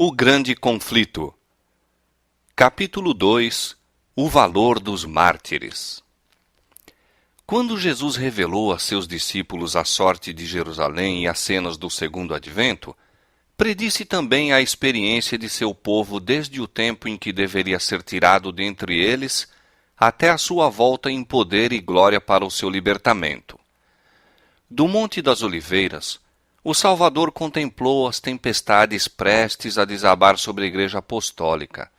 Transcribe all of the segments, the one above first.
O grande conflito. Capítulo 2. O valor dos mártires. Quando Jesus revelou a seus discípulos a sorte de Jerusalém e as cenas do segundo advento, predisse também a experiência de seu povo desde o tempo em que deveria ser tirado dentre eles até a sua volta em poder e glória para o seu libertamento. Do Monte das Oliveiras, o Salvador contemplou as tempestades prestes a desabar sobre a Igreja Apostólica,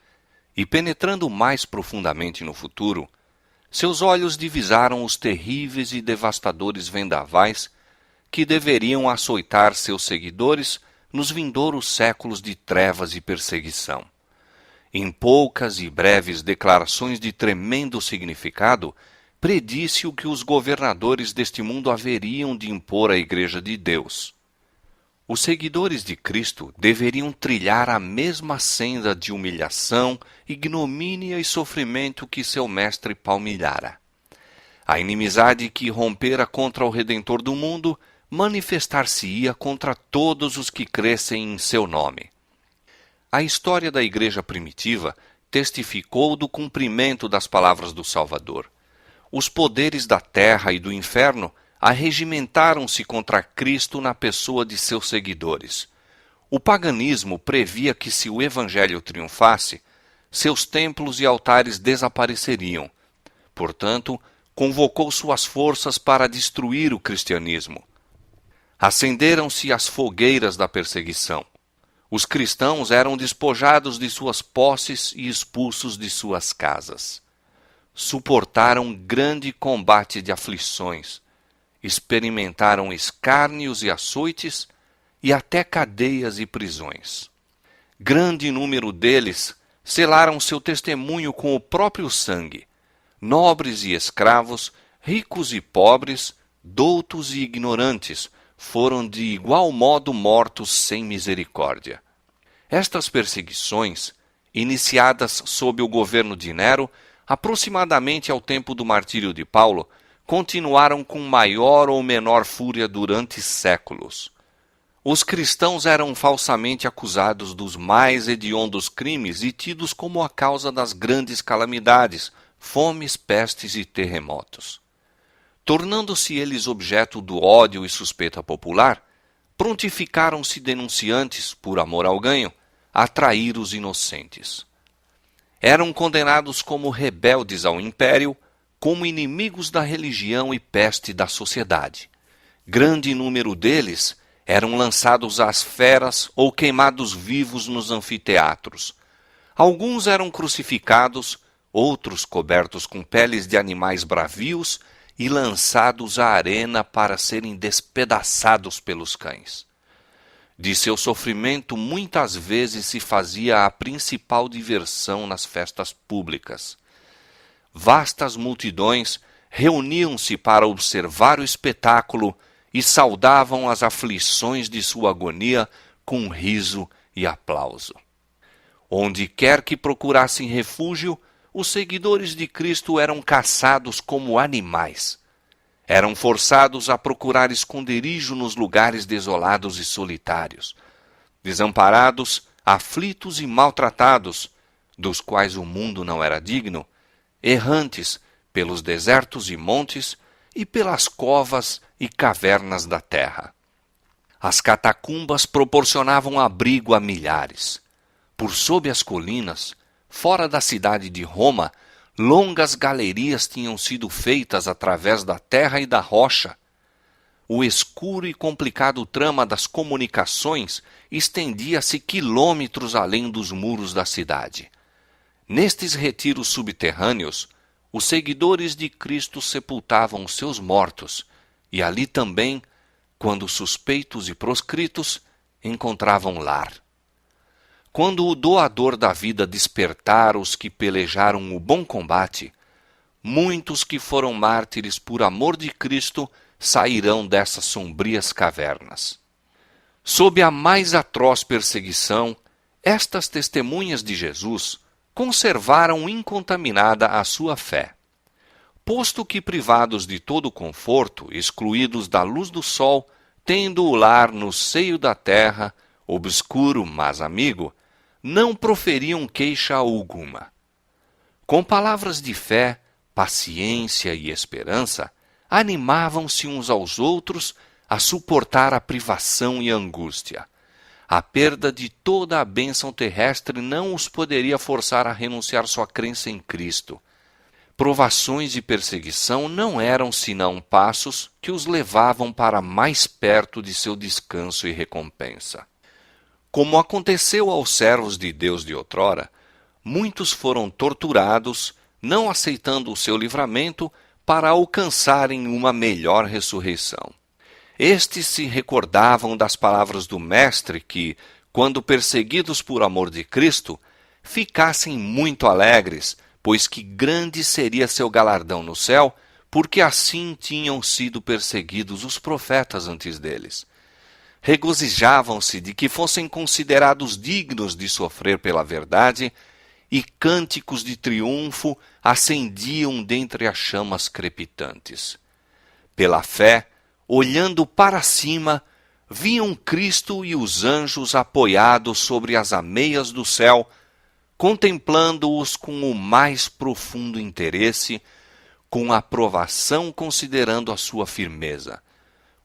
e penetrando mais profundamente no futuro, seus olhos divisaram os terríveis e devastadores vendavais que deveriam açoitar seus seguidores nos vindouros séculos de trevas e perseguição. Em poucas e breves declarações de tremendo significado, predisse o que os governadores deste mundo haveriam de impor à Igreja de Deus. Os seguidores de Cristo deveriam trilhar a mesma senda de humilhação, ignomínia e sofrimento que seu mestre palmilhara. A inimizade que rompera contra o Redentor do mundo manifestar-se-ia contra todos os que crescem em seu nome. A história da Igreja primitiva testificou do cumprimento das palavras do Salvador. Os poderes da terra e do inferno arregimentaram-se contra Cristo na pessoa de seus seguidores. O paganismo previa que, se o Evangelho triunfasse, seus templos e altares desapareceriam. Portanto, convocou suas forças para destruir o cristianismo. Acenderam-se as fogueiras da perseguição. Os cristãos eram despojados de suas posses e expulsos de suas casas. Suportaram grande combate de aflições, experimentaram escárnios e açoites e até cadeias e prisões. Grande número deles selaram seu testemunho com o próprio sangue. Nobres e escravos, ricos e pobres, doutos e ignorantes, foram de igual modo mortos sem misericórdia. Estas perseguições, iniciadas sob o governo de Nero, aproximadamente ao tempo do martírio de Paulo, continuaram com maior ou menor fúria durante séculos. Os cristãos eram falsamente acusados dos mais hediondos crimes e tidos como a causa das grandes calamidades, fomes, pestes e terremotos. Tornando-se eles objeto do ódio e suspeita popular, prontificaram-se denunciantes, por amor ao ganho, a trair os inocentes. Eram condenados como rebeldes ao império, como inimigos da religião e peste da sociedade. Grande número deles eram lançados às feras ou queimados vivos nos anfiteatros. Alguns eram crucificados, outros cobertos com peles de animais bravios e lançados à arena para serem despedaçados pelos cães. De seu sofrimento muitas vezes se fazia a principal diversão nas festas públicas. Vastas multidões reuniam-se para observar o espetáculo e saudavam as aflições de sua agonia com riso e aplauso. Onde quer que procurassem refúgio, os seguidores de Cristo eram caçados como animais. Eram forçados a procurar esconderijo nos lugares desolados e solitários. Desamparados, aflitos e maltratados, dos quais o mundo não era digno, errantes pelos desertos e montes e pelas covas e cavernas da terra. As catacumbas proporcionavam abrigo a milhares. Por sob as colinas, fora da cidade de Roma, longas galerias tinham sido feitas através da terra e da rocha. O escuro e complicado trama das comunicações estendia-se quilômetros além dos muros da cidade. Nestes retiros subterrâneos, os seguidores de Cristo sepultavam seus mortos, e ali também, quando suspeitos e proscritos, encontravam lar. Quando o doador da vida despertar os que pelejaram o bom combate, muitos que foram mártires por amor de Cristo sairão dessas sombrias cavernas. Sob a mais atroz perseguição, estas testemunhas de Jesus conservaram incontaminada a sua fé. Posto que privados de todo conforto, excluídos da luz do sol, tendo o lar no seio da terra, obscuro, mas amigo, não proferiam queixa alguma. Com palavras de fé, paciência e esperança, animavam-se uns aos outros a suportar a privação e a angústia. A perda de toda a bênção terrestre não os poderia forçar a renunciar sua crença em Cristo. Provações e perseguição não eram senão passos que os levavam para mais perto de seu descanso e recompensa. Como aconteceu aos servos de Deus de outrora, muitos foram torturados, não aceitando o seu livramento, para alcançarem uma melhor ressurreição. Estes se recordavam das palavras do Mestre que, quando perseguidos por amor de Cristo, ficassem muito alegres, pois que grande seria seu galardão no céu, porque assim tinham sido perseguidos os profetas antes deles. Regozijavam-se de que fossem considerados dignos de sofrer pela verdade, e cânticos de triunfo acendiam dentre as chamas crepitantes. Pela fé, olhando para cima, viam Cristo e os anjos apoiados sobre as ameias do céu, contemplando-os com o mais profundo interesse, com aprovação considerando a sua firmeza.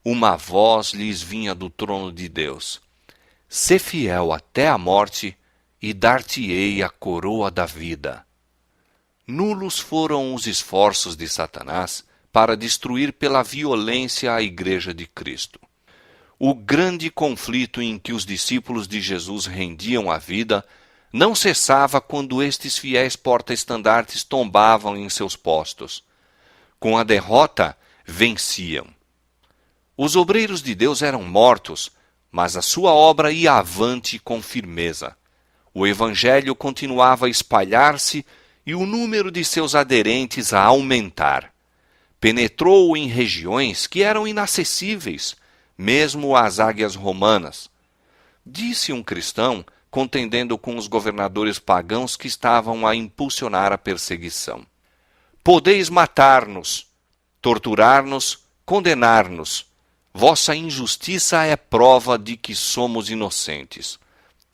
Uma voz lhes vinha do trono de Deus: "Sê fiel até a morte, e dar-te-ei a coroa da vida." Nulos foram os esforços de Satanás para destruir pela violência a Igreja de Cristo. O grande conflito em que os discípulos de Jesus rendiam a vida não cessava quando estes fiéis porta-estandartes tombavam em seus postos. Com a derrota, venciam. Os obreiros de Deus eram mortos, mas a sua obra ia avante com firmeza. O Evangelho continuava a espalhar-se e o número de seus aderentes a aumentar. Penetrou em regiões que eram inacessíveis, mesmo às águias romanas. Disse um cristão, contendendo com os governadores pagãos que estavam a impulsionar a perseguição: "Podeis matar-nos, torturar-nos, condenar-nos. Vossa injustiça é prova de que somos inocentes.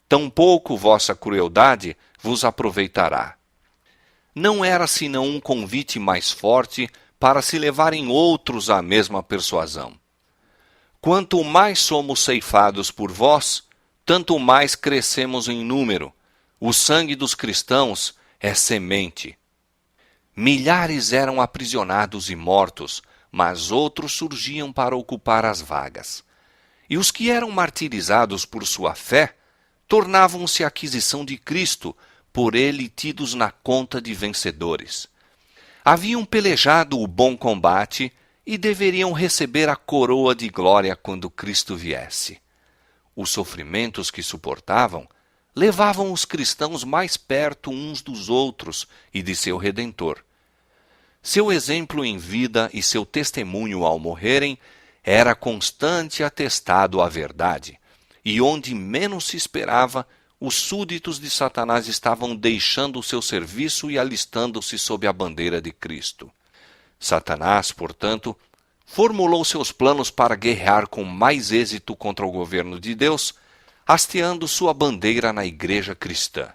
Tampouco vossa crueldade vos aproveitará." Não era senão um convite mais forte para se levarem outros à mesma persuasão. Quanto mais somos ceifados por vós, tanto mais crescemos em número. O sangue dos cristãos é semente. Milhares eram aprisionados e mortos, mas outros surgiam para ocupar as vagas. E os que eram martirizados por sua fé tornavam-se aquisição de Cristo, por ele tidos na conta de vencedores. Haviam pelejado o bom combate e deveriam receber a coroa de glória quando Cristo viesse. Os sofrimentos que suportavam levavam os cristãos mais perto uns dos outros e de seu Redentor. Seu exemplo em vida e seu testemunho ao morrerem era constante atestado à verdade, e onde menos se esperava, os súditos de Satanás estavam deixando o seu serviço e alistando-se sob a bandeira de Cristo. Satanás, portanto, formulou seus planos para guerrear com mais êxito contra o governo de Deus, hasteando sua bandeira na igreja cristã.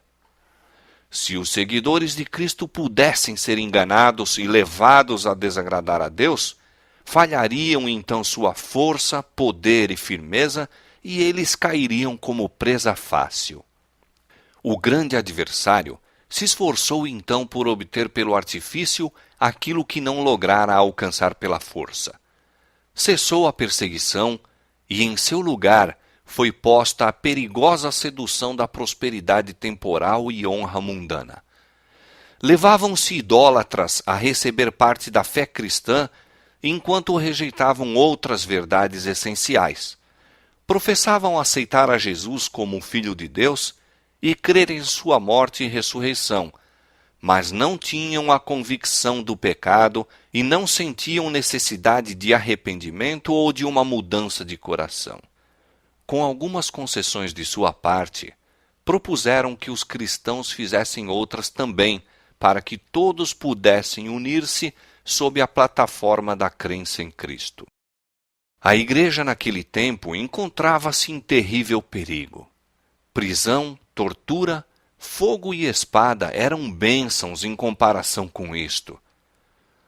Se os seguidores de Cristo pudessem ser enganados e levados a desagradar a Deus, falhariam então sua força, poder e firmeza, e eles cairiam como presa fácil. O grande adversário se esforçou então por obter pelo artifício aquilo que não lograra alcançar pela força. Cessou a perseguição e, em seu lugar, foi posta a perigosa sedução da prosperidade temporal e honra mundana. Levavam-se idólatras a receber parte da fé cristã, enquanto rejeitavam outras verdades essenciais. Professavam aceitar a Jesus como Filho de Deus e crer em sua morte e ressurreição, mas não tinham a convicção do pecado e não sentiam necessidade de arrependimento ou de uma mudança de coração. Com algumas concessões de sua parte, propuseram que os cristãos fizessem outras também, para que todos pudessem unir-se sob a plataforma da crença em Cristo. A igreja naquele tempo encontrava-se em terrível perigo. Prisão, tortura, fogo e espada eram bênçãos em comparação com isto.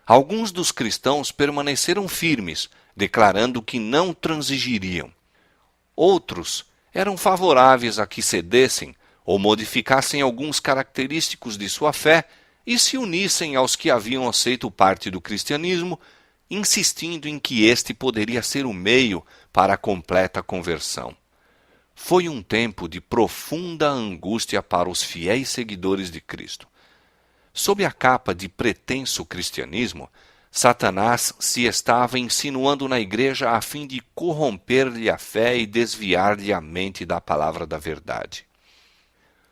Alguns dos cristãos permaneceram firmes, declarando que não transigiriam. Outros eram favoráveis a que cedessem ou modificassem alguns característicos de sua fé e se unissem aos que haviam aceito parte do cristianismo, insistindo em que este poderia ser o meio para a completa conversão. Foi um tempo de profunda angústia para os fiéis seguidores de Cristo. Sob a capa de pretenso cristianismo, Satanás se estava insinuando na igreja a fim de corromper-lhe a fé e desviar-lhe a mente da palavra da verdade.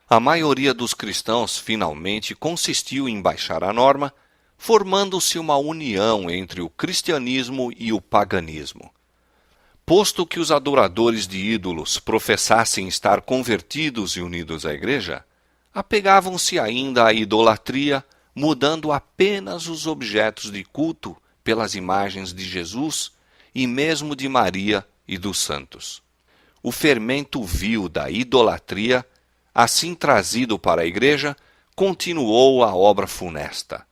A maioria dos cristãos finalmente consistiu em baixar a norma, formando-se uma união entre o cristianismo e o paganismo. Posto que os adoradores de ídolos professassem estar convertidos e unidos à igreja, apegavam-se ainda à idolatria, mudando apenas os objetos de culto pelas imagens de Jesus e mesmo de Maria e dos santos. O fermento vil da idolatria, assim trazido para a igreja, continuou a obra funesta.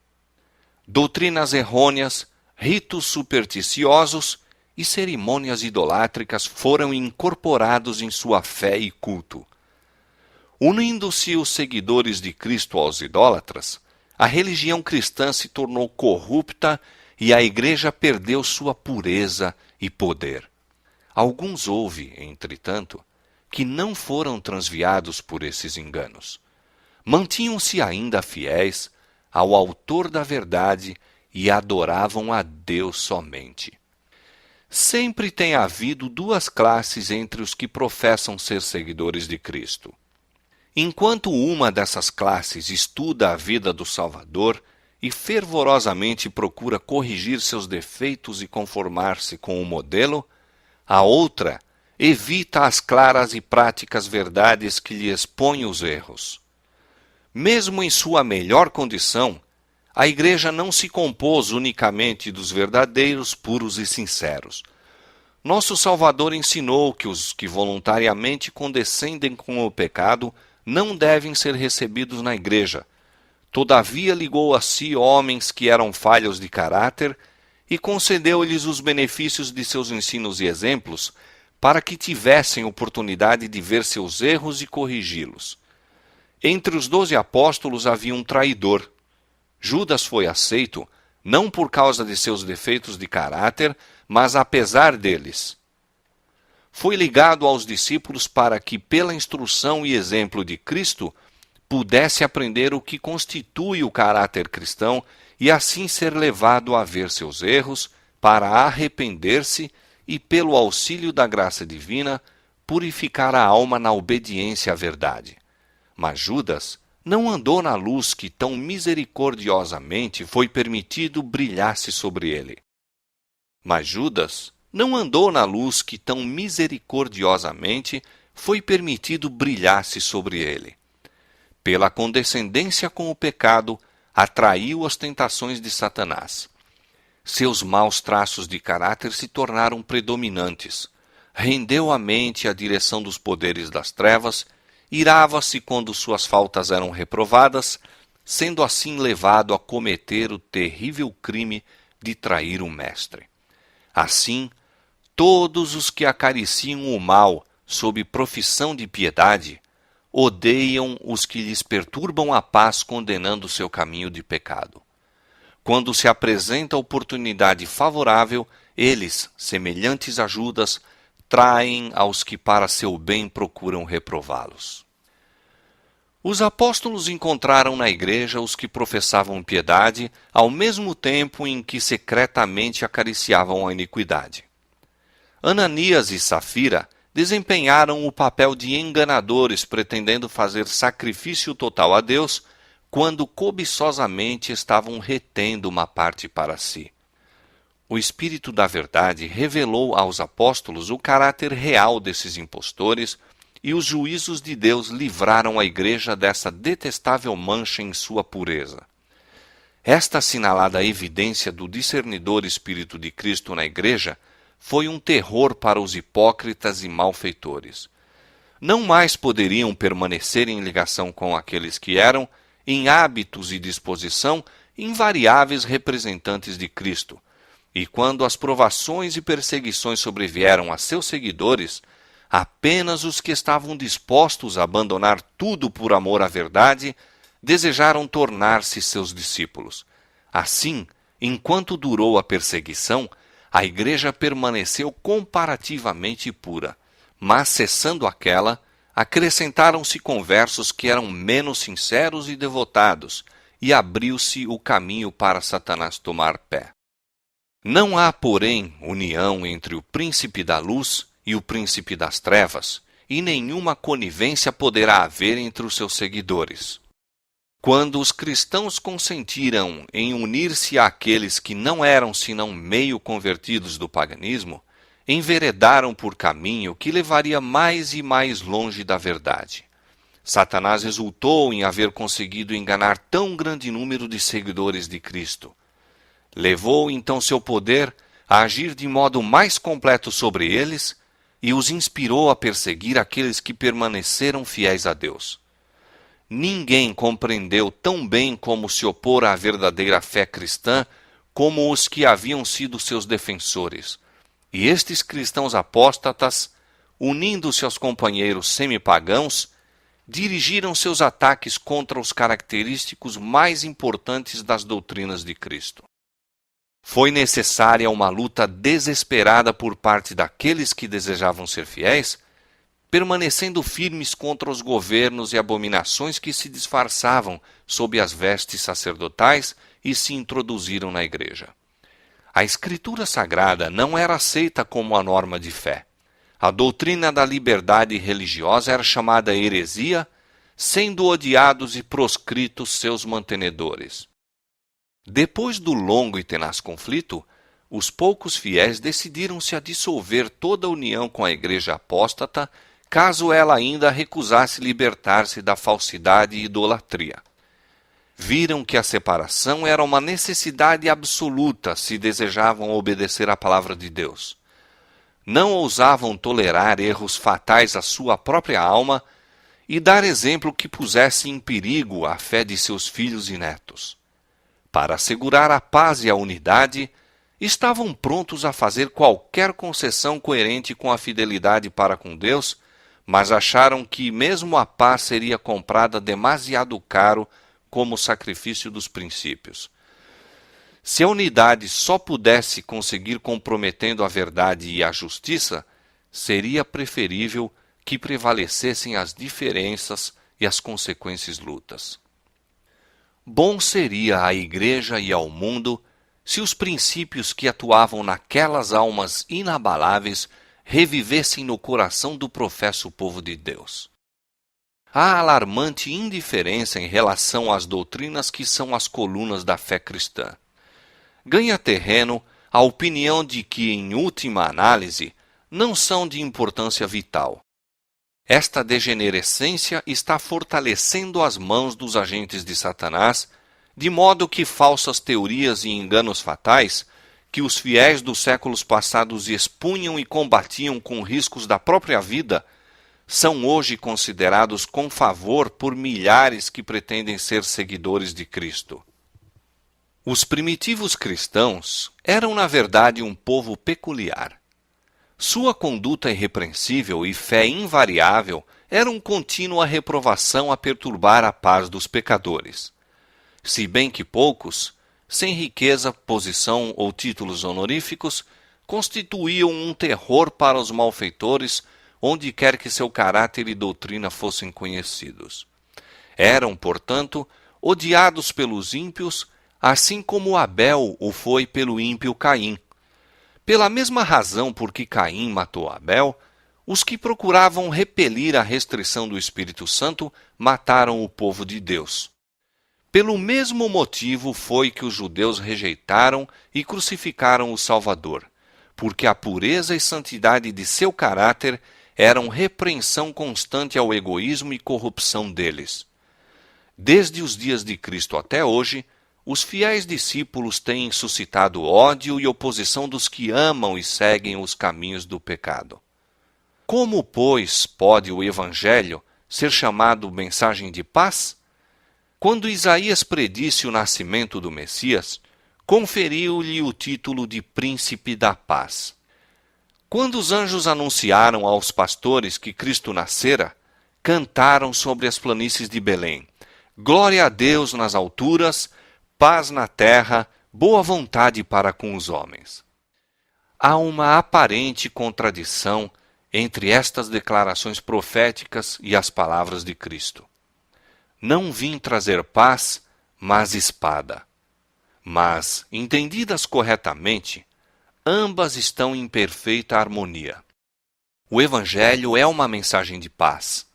Doutrinas errôneas, ritos supersticiosos e cerimônias idolátricas foram incorporados em sua fé e culto. Unindo-se os seguidores de Cristo aos idólatras, a religião cristã se tornou corrupta e a igreja perdeu sua pureza e poder. Alguns houve, entretanto, que não foram transviados por esses enganos. Mantinham-se ainda fiéis ao autor da verdade e adoravam a Deus somente. Sempre tem havido duas classes entre os que professam ser seguidores de Cristo. Enquanto uma dessas classes estuda a vida do Salvador e fervorosamente procura corrigir seus defeitos e conformar-se com o modelo, a outra evita as claras e práticas verdades que lhe expõem os erros. Mesmo em sua melhor condição, a igreja não se compôs unicamente dos verdadeiros, puros e sinceros. Nosso Salvador ensinou que os que voluntariamente condescendem com o pecado não devem ser recebidos na igreja. Todavia ligou a si homens que eram falhos de caráter e concedeu-lhes os benefícios de seus ensinos e exemplos para que tivessem oportunidade de ver seus erros e corrigi-los. Entre os 12 apóstolos havia um traidor. Judas foi aceito não por causa de seus defeitos de caráter, mas apesar deles. Foi ligado aos discípulos para que, pela instrução e exemplo de Cristo, pudesse aprender o que constitui o caráter cristão e assim ser levado a ver seus erros, para arrepender-se e, pelo auxílio da graça divina, purificar a alma na obediência à verdade. Mas Judas não andou na luz que tão misericordiosamente foi permitido brilhasse sobre ele. Mas Judas não andou na luz que tão misericordiosamente foi permitido brilhasse sobre ele. Pela condescendência com o pecado, atraiu as tentações de Satanás. Seus maus traços de caráter se tornaram predominantes. Rendeu a mente à direção dos poderes das trevas, irava-se quando suas faltas eram reprovadas, sendo assim levado a cometer o terrível crime de trair o mestre. Assim, todos os que acariciam o mal sob profissão de piedade odeiam os que lhes perturbam a paz, condenando seu caminho de pecado. Quando se apresenta a oportunidade favorável, eles, semelhantes a Judas, traem aos que para seu bem procuram reprová-los. Os apóstolos encontraram na igreja os que professavam piedade, ao mesmo tempo em que secretamente acariciavam a iniquidade. Ananias e Safira desempenharam o papel de enganadores, pretendendo fazer sacrifício total a Deus, quando cobiçosamente estavam retendo uma parte para si. O Espírito da Verdade revelou aos apóstolos o caráter real desses impostores, e os juízos de Deus livraram a igreja dessa detestável mancha em sua pureza. Esta assinalada evidência do discernidor Espírito de Cristo na igreja foi um terror para os hipócritas e malfeitores. não mais poderiam permanecer em ligação com aqueles que eram, em hábitos e disposição, invariáveis representantes de Cristo. E quando as provações e perseguições sobrevieram a seus seguidores, apenas os que estavam dispostos a abandonar tudo por amor à verdade desejaram tornar-se seus discípulos. Assim, enquanto durou a perseguição, a igreja permaneceu comparativamente pura, mas cessando aquela, acrescentaram-se conversos que eram menos sinceros e devotados, e abriu-se o caminho para Satanás tomar pé. Não há, porém, união entre o príncipe da luz e o príncipe das trevas, e nenhuma conivência poderá haver entre os seus seguidores. Quando os cristãos consentiram em unir-se àqueles que não eram senão meio convertidos do paganismo, enveredaram por caminho que levaria mais e mais longe da verdade. Satanás exultou em haver conseguido enganar tão grande número de seguidores de Cristo. Levou então seu poder a agir de modo mais completo sobre eles e os inspirou a perseguir aqueles que permaneceram fiéis a Deus. Ninguém compreendeu tão bem como se opor à verdadeira fé cristã como os que haviam sido seus defensores. E estes cristãos apóstatas, unindo-se aos companheiros semipagãos, dirigiram seus ataques contra os característicos mais importantes das doutrinas de Cristo. Foi necessária uma luta desesperada por parte daqueles que desejavam ser fiéis, permanecendo firmes contra os governos e abominações que se disfarçavam sob as vestes sacerdotais e se introduziram na igreja. A Escritura Sagrada não era aceita como a norma de fé. A doutrina da liberdade religiosa era chamada heresia, sendo odiados e proscritos seus mantenedores. Depois do longo e tenaz conflito, os poucos fiéis decidiram-se a dissolver toda a união com a igreja apóstata, caso ela ainda recusasse libertar-se da falsidade e idolatria. Viram que a separação era uma necessidade absoluta se desejavam obedecer à palavra de Deus. Não ousavam tolerar erros fatais à sua própria alma e dar exemplo que pusesse em perigo a fé de seus filhos e netos. Para assegurar a paz e a unidade, estavam prontos a fazer qualquer concessão coerente com a fidelidade para com Deus, mas acharam que mesmo a paz seria comprada demasiado caro como sacrifício dos princípios. Se a unidade só pudesse conseguir comprometendo a verdade e a justiça, seria preferível que prevalecessem as diferenças e as consequentes lutas. Bom seria à igreja e ao mundo se os princípios que atuavam naquelas almas inabaláveis revivessem no coração do professo povo de Deus. Há alarmante indiferença em relação às doutrinas que são as colunas da fé cristã. Ganha terreno a opinião de que, em última análise, não são de importância vital. Esta degenerescência está fortalecendo as mãos dos agentes de Satanás, de modo que falsas teorias e enganos fatais, que os fiéis dos séculos passados expunham e combatiam com riscos da própria vida, são hoje considerados com favor por milhares que pretendem ser seguidores de Cristo. Os primitivos cristãos eram, na verdade, um povo peculiar. Sua conduta irrepreensível e fé invariável eram contínua reprovação a perturbar a paz dos pecadores. Se bem que poucos, sem riqueza, posição ou títulos honoríficos, constituíam um terror para os malfeitores onde quer que seu caráter e doutrina fossem conhecidos. Eram, portanto, odiados pelos ímpios, assim como Abel o foi pelo ímpio Caim. Pela mesma razão por que Caim matou Abel, os que procuravam repelir a restrição do Espírito Santo mataram o povo de Deus. Pelo mesmo motivo foi que os judeus rejeitaram e crucificaram o Salvador, porque a pureza e santidade de seu caráter eram repreensão constante ao egoísmo e corrupção deles. Desde os dias de Cristo até hoje, os fiéis discípulos têm suscitado ódio e oposição dos que amam e seguem os caminhos do pecado. Como, pois, pode o Evangelho ser chamado mensagem de paz? Quando Isaías predisse o nascimento do Messias, conferiu-lhe o título de Príncipe da Paz. Quando os anjos anunciaram aos pastores que Cristo nascera, cantaram sobre as planícies de Belém: Glória a Deus nas alturas, paz na terra, boa vontade para com os homens. Há uma aparente contradição entre estas declarações proféticas e as palavras de Cristo. Não vim trazer paz, mas espada. Mas, entendidas corretamente, ambas estão em perfeita harmonia. O Evangelho é uma mensagem de paz.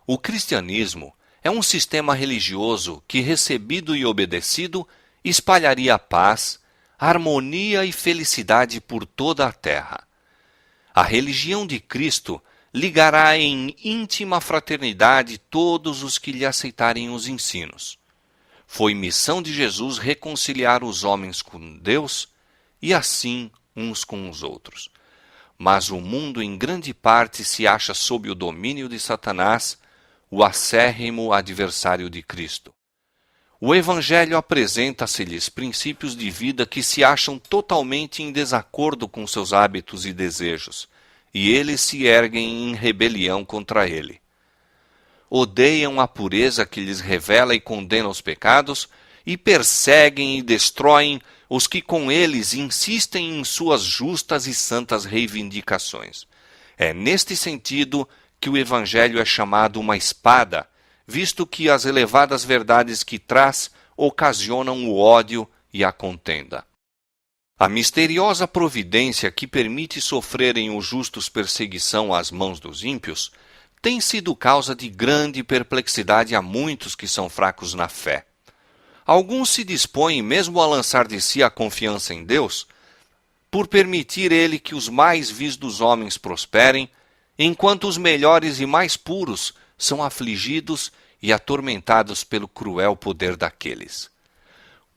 O cristianismo é um sistema religioso que, recebido e obedecido, espalharia paz, harmonia e felicidade por toda a terra. A religião de Cristo ligará em íntima fraternidade todos os que lhe aceitarem os ensinos. Foi missão de Jesus reconciliar os homens com Deus e assim uns com os outros. Mas o mundo em grande parte se acha sob o domínio de Satanás, o acérrimo adversário de Cristo. O Evangelho apresenta-se-lhes princípios de vida que se acham totalmente em desacordo com seus hábitos e desejos, e eles se erguem em rebelião contra ele. Odeiam a pureza que lhes revela e condena os pecados, e perseguem e destroem os que com eles insistem em suas justas e santas reivindicações. É neste sentido que o Evangelho é chamado uma espada, visto que as elevadas verdades que traz ocasionam o ódio e a contenda. A misteriosa providência que permite sofrerem os justos perseguição às mãos dos ímpios tem sido causa de grande perplexidade a muitos que são fracos na fé. Alguns se dispõem mesmo a lançar de si a confiança em Deus, por permitir ele que os mais vis dos homens prosperem, enquanto os melhores e mais puros são afligidos e atormentados pelo cruel poder daqueles.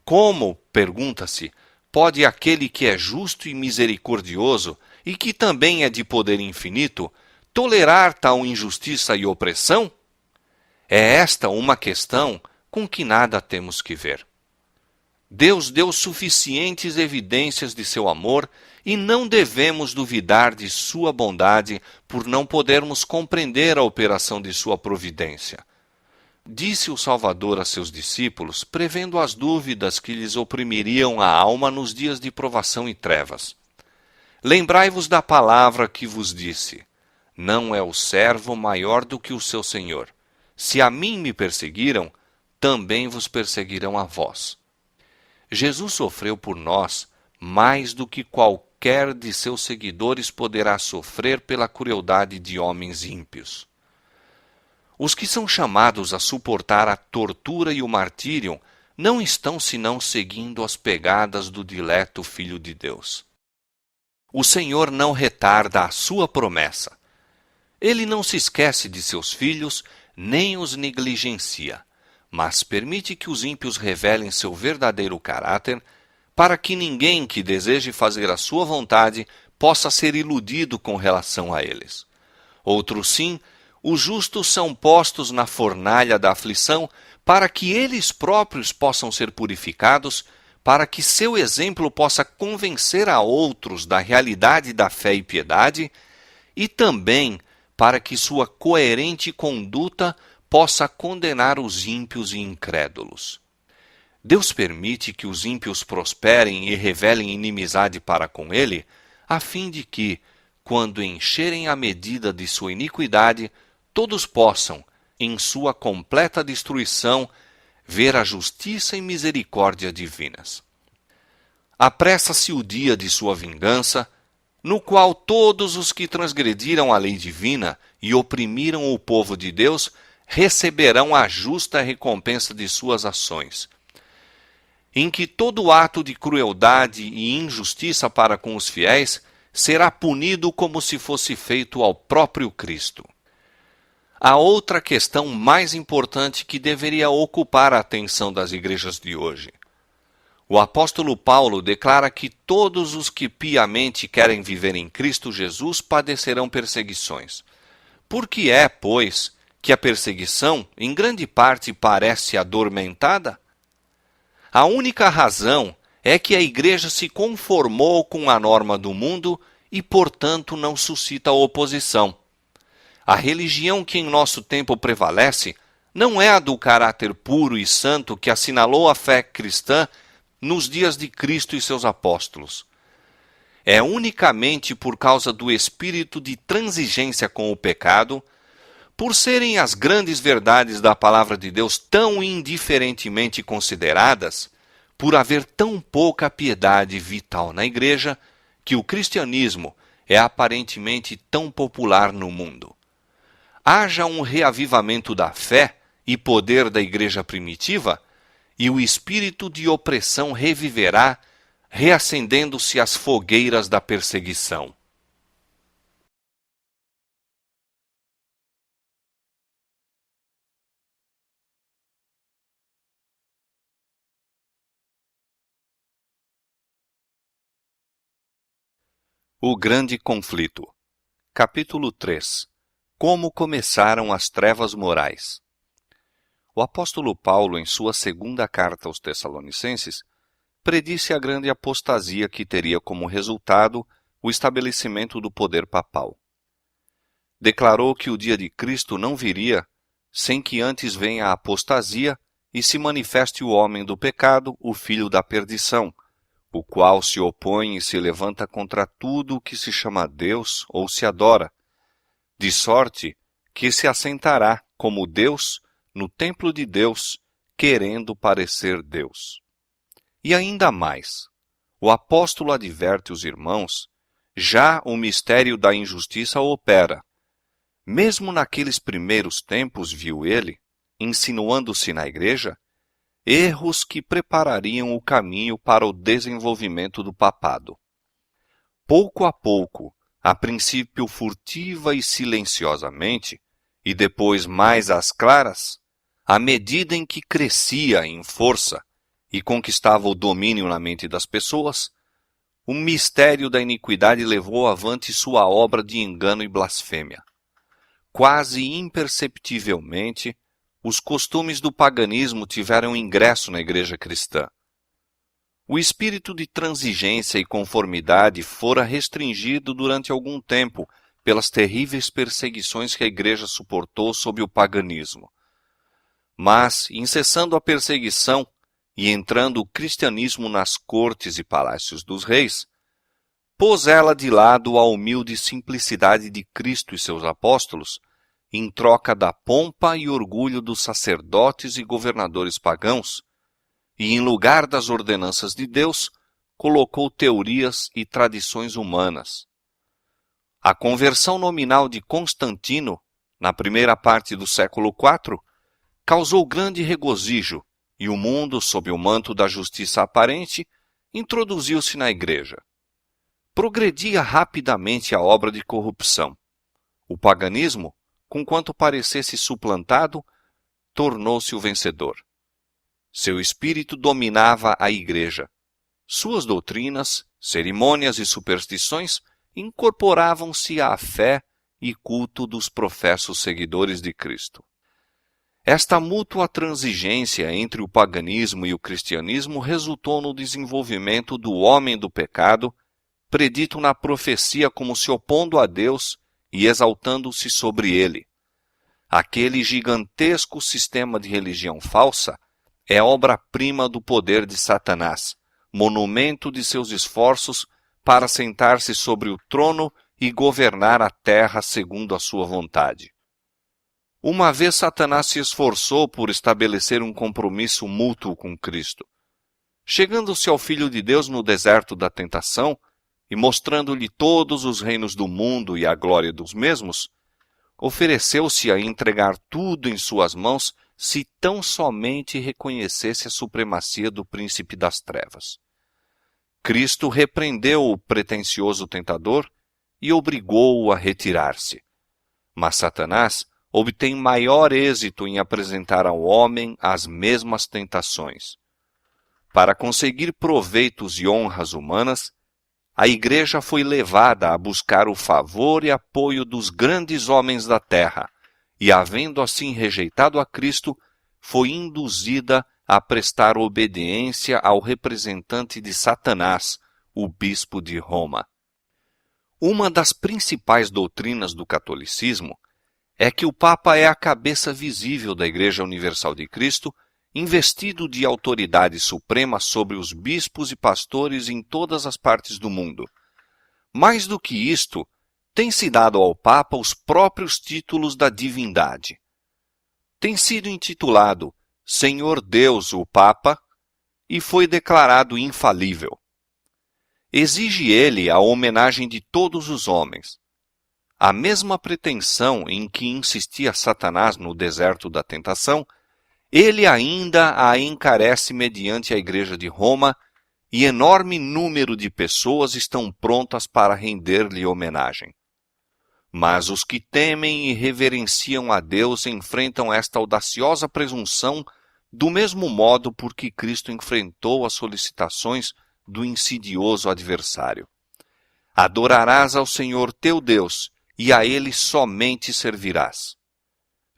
Como, pergunta-se, pode aquele que é justo e misericordioso, e que também é de poder infinito, tolerar tal injustiça e opressão? É esta uma questão com que nada temos que ver. Deus deu suficientes evidências de seu amor e não devemos duvidar de sua bondade por não podermos compreender a operação de sua providência. Disse o Salvador a seus discípulos, prevendo as dúvidas que lhes oprimiriam a alma nos dias de provação e trevas. Lembrai-vos da palavra que vos disse: não é o servo maior do que o seu senhor. Se a mim me perseguiram, também vos perseguirão a vós. Jesus sofreu por nós mais do que qualquer de seus seguidores poderá sofrer pela crueldade de homens ímpios. Os que são chamados a suportar a tortura e o martírio não estão senão seguindo as pegadas do dileto Filho de Deus. O Senhor não retarda a sua promessa. Ele não se esquece de seus filhos, nem os negligencia, mas permite que os ímpios revelem seu verdadeiro caráter, para que ninguém que deseje fazer a sua vontade possa ser iludido com relação a eles. Outros sim, os justos são postos na fornalha da aflição, para que eles próprios possam ser purificados, para que seu exemplo possa convencer a outros da realidade da fé e piedade, e também para que sua coerente conduta possa condenar os ímpios e incrédulos. Deus permite que os ímpios prosperem e revelem inimizade para com ele, a fim de que, quando encherem a medida de sua iniquidade, todos possam, em sua completa destruição, ver a justiça e misericórdia divinas. Apressa-se o dia de sua vingança, no qual todos os que transgrediram a lei divina e oprimiram o povo de Deus receberão a justa recompensa de suas ações, em que todo ato de crueldade e injustiça para com os fiéis será punido como se fosse feito ao próprio Cristo. Há outra questão mais importante que deveria ocupar a atenção das igrejas de hoje. O apóstolo Paulo declara que todos os que piamente querem viver em Cristo Jesus padecerão perseguições. Por que é, pois, que a perseguição, em grande parte, parece adormentada? A única razão é que a igreja se conformou com a norma do mundo e, portanto, não suscita oposição. A religião que em nosso tempo prevalece não é a do caráter puro e santo que assinalou a fé cristã nos dias de Cristo e seus apóstolos. É unicamente por causa do espírito de transigência com o pecado, por serem as grandes verdades da palavra de Deus tão indiferentemente consideradas, por haver tão pouca piedade vital na igreja, que o cristianismo é aparentemente tão popular no mundo. Haja um reavivamento da fé e poder da igreja primitiva, e o espírito de opressão reviverá, reacendendo-se as fogueiras da perseguição. O grande conflito. Capítulo 3. Como começaram as trevas morais. O apóstolo Paulo, em sua segunda carta aos Tessalonicenses, predisse a grande apostasia que teria como resultado o estabelecimento do poder papal. Declarou que o dia de Cristo não viria sem que antes venha a apostasia e se manifeste o homem do pecado, o filho da perdição, o qual se opõe e se levanta contra tudo o que se chama Deus ou se adora, de sorte que se assentará como Deus no templo de Deus, querendo parecer Deus. E ainda mais, o apóstolo adverte os irmãos, já o mistério da injustiça opera. Mesmo naqueles primeiros tempos, viu ele, insinuando-se na igreja, erros que preparariam o caminho para o desenvolvimento do papado. Pouco a pouco, a princípio furtiva e silenciosamente, e depois mais às claras, à medida em que crescia em força e conquistava o domínio na mente das pessoas, o mistério da iniquidade levou avante sua obra de engano e blasfêmia. Quase imperceptivelmente, os costumes do paganismo tiveram ingresso na igreja cristã. O espírito de transigência e conformidade fora restringido durante algum tempo pelas terríveis perseguições que a igreja suportou sob o paganismo. Mas, incessando a perseguição e entrando o cristianismo nas cortes e palácios dos reis, pôs ela de lado a humilde simplicidade de Cristo e seus apóstolos, em troca da pompa e orgulho dos sacerdotes e governadores pagãos, e em lugar das ordenanças de Deus, colocou teorias e tradições humanas. A conversão nominal de Constantino, na primeira parte do século IV, causou grande regozijo, e o mundo, sob o manto da justiça aparente, introduziu-se na igreja. Progredia rapidamente a obra de corrupção. O paganismo, conquanto parecesse suplantado, tornou-se o vencedor. Seu espírito dominava a igreja. Suas doutrinas, cerimônias e superstições incorporavam-se à fé e culto dos professos seguidores de Cristo. Esta mútua transigência entre o paganismo e o cristianismo resultou no desenvolvimento do homem do pecado, predito na profecia como se opondo a Deus e exaltando-se sobre ele. Aquele gigantesco sistema de religião falsa é obra-prima do poder de Satanás, monumento de seus esforços para sentar-se sobre o trono e governar a terra segundo a sua vontade. Uma vez Satanás se esforçou por estabelecer um compromisso mútuo com Cristo. Chegando-se ao Filho de Deus no deserto da tentação e mostrando-lhe todos os reinos do mundo e a glória dos mesmos, ofereceu-se a entregar tudo em suas mãos se tão somente reconhecesse a supremacia do príncipe das trevas. Cristo repreendeu o pretensioso tentador e obrigou-o a retirar-se. Mas Satanás obtém maior êxito em apresentar ao homem as mesmas tentações. Para conseguir proveitos e honras humanas, a Igreja foi levada a buscar o favor e apoio dos grandes homens da terra, e, havendo assim rejeitado a Cristo, foi induzida a prestar obediência ao representante de Satanás, o bispo de Roma. Uma das principais doutrinas do catolicismo é que o Papa é a cabeça visível da Igreja Universal de Cristo, investido de autoridade suprema sobre os bispos e pastores em todas as partes do mundo. Mais do que isto, tem-se dado ao Papa os próprios títulos da divindade. Tem sido intitulado Senhor Deus o Papa e foi declarado infalível. Exige ele a homenagem de todos os homens. A mesma pretensão em que insistia Satanás no deserto da tentação, ele ainda a encarece mediante a Igreja de Roma, e enorme número de pessoas estão prontas para render-lhe homenagem. Mas os que temem e reverenciam a Deus enfrentam esta audaciosa presunção do mesmo modo por que Cristo enfrentou as solicitações do insidioso adversário. Adorarás ao Senhor teu Deus, e a Ele somente servirás.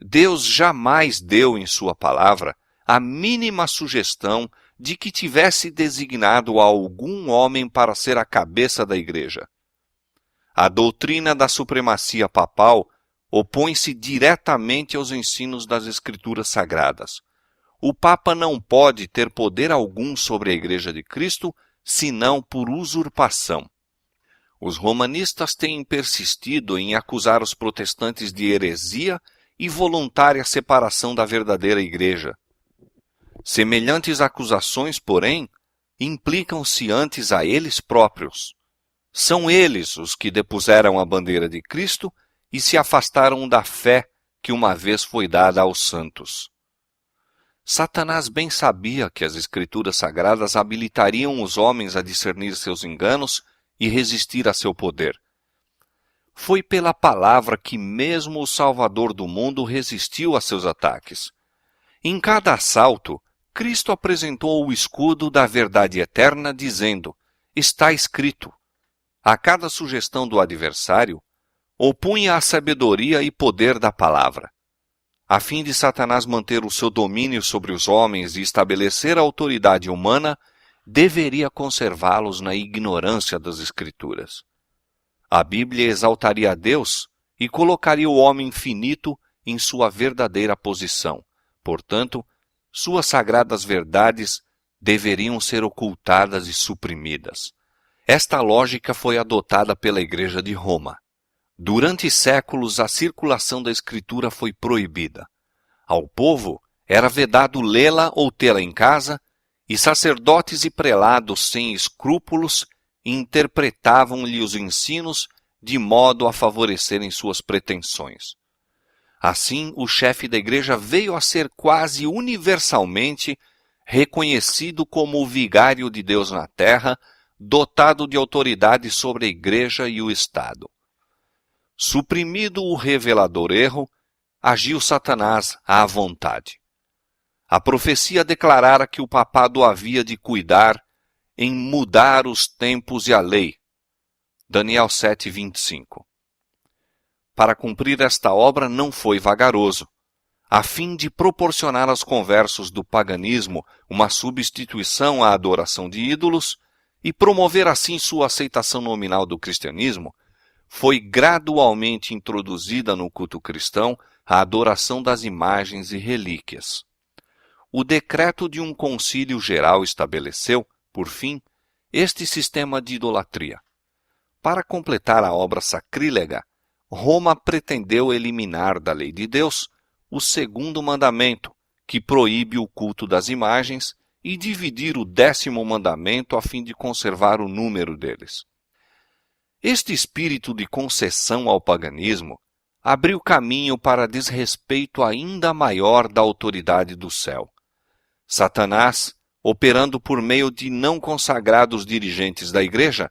Deus jamais deu em sua palavra a mínima sugestão de que tivesse designado a algum homem para ser a cabeça da Igreja. A doutrina da supremacia papal opõe-se diretamente aos ensinos das Escrituras Sagradas. O Papa não pode ter poder algum sobre a Igreja de Cristo, senão por usurpação. Os romanistas têm persistido em acusar os protestantes de heresia e voluntária separação da verdadeira Igreja. Semelhantes acusações, porém, implicam-se antes a eles próprios. São eles os que depuseram a bandeira de Cristo e se afastaram da fé que uma vez foi dada aos santos. Satanás bem sabia que as Escrituras Sagradas habilitariam os homens a discernir seus enganos e resistir a seu poder. Foi pela palavra que mesmo o Salvador do mundo resistiu a seus ataques. Em cada assalto, Cristo apresentou o escudo da verdade eterna, dizendo: está escrito. A cada sugestão do adversário, opunha a sabedoria e poder da palavra. A fim de Satanás manter o seu domínio sobre os homens e estabelecer a autoridade humana, deveria conservá-los na ignorância das Escrituras. A Bíblia exaltaria a Deus e colocaria o homem finito em sua verdadeira posição. Portanto, suas sagradas verdades deveriam ser ocultadas e suprimidas. Esta lógica foi adotada pela Igreja de Roma. Durante séculos, a circulação da Escritura foi proibida. Ao povo era vedado lê-la ou tê-la em casa, e sacerdotes e prelados sem escrúpulos interpretavam-lhe os ensinos de modo a favorecerem suas pretensões. Assim, o chefe da igreja veio a ser quase universalmente reconhecido como o vigário de Deus na terra, dotado de autoridade sobre a igreja e o Estado. Suprimido o revelador erro, agiu Satanás à vontade. A profecia declarara que o papado havia de cuidar em mudar os tempos e a lei. Daniel 7:25. Para cumprir esta obra não foi vagaroso. A fim de proporcionar aos conversos do paganismo uma substituição à adoração de ídolos e promover assim sua aceitação nominal do cristianismo, foi gradualmente introduzida no culto cristão a adoração das imagens e relíquias. O decreto de um concílio geral estabeleceu, por fim, este sistema de idolatria. Para completar a obra sacrílega, Roma pretendeu eliminar da lei de Deus o segundo mandamento, que proíbe o culto das imagens, e dividir o 10º mandamento a fim de conservar o número deles. Este espírito de concessão ao paganismo abriu caminho para desrespeito ainda maior da autoridade do céu. Satanás, operando por meio de não consagrados dirigentes da igreja,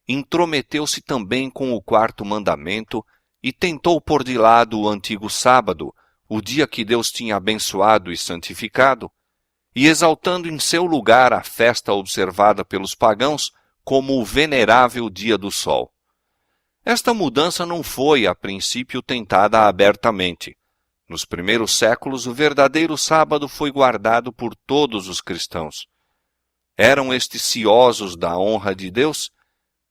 intrometeu-se também com o 4º mandamento e tentou pôr de lado o antigo sábado, o dia que Deus tinha abençoado e santificado, e exaltando em seu lugar a festa observada pelos pagãos como o venerável dia do sol. Esta mudança não foi, a princípio, tentada abertamente. Nos primeiros séculos, o verdadeiro sábado foi guardado por todos os cristãos. Eram estes ciosos da honra de Deus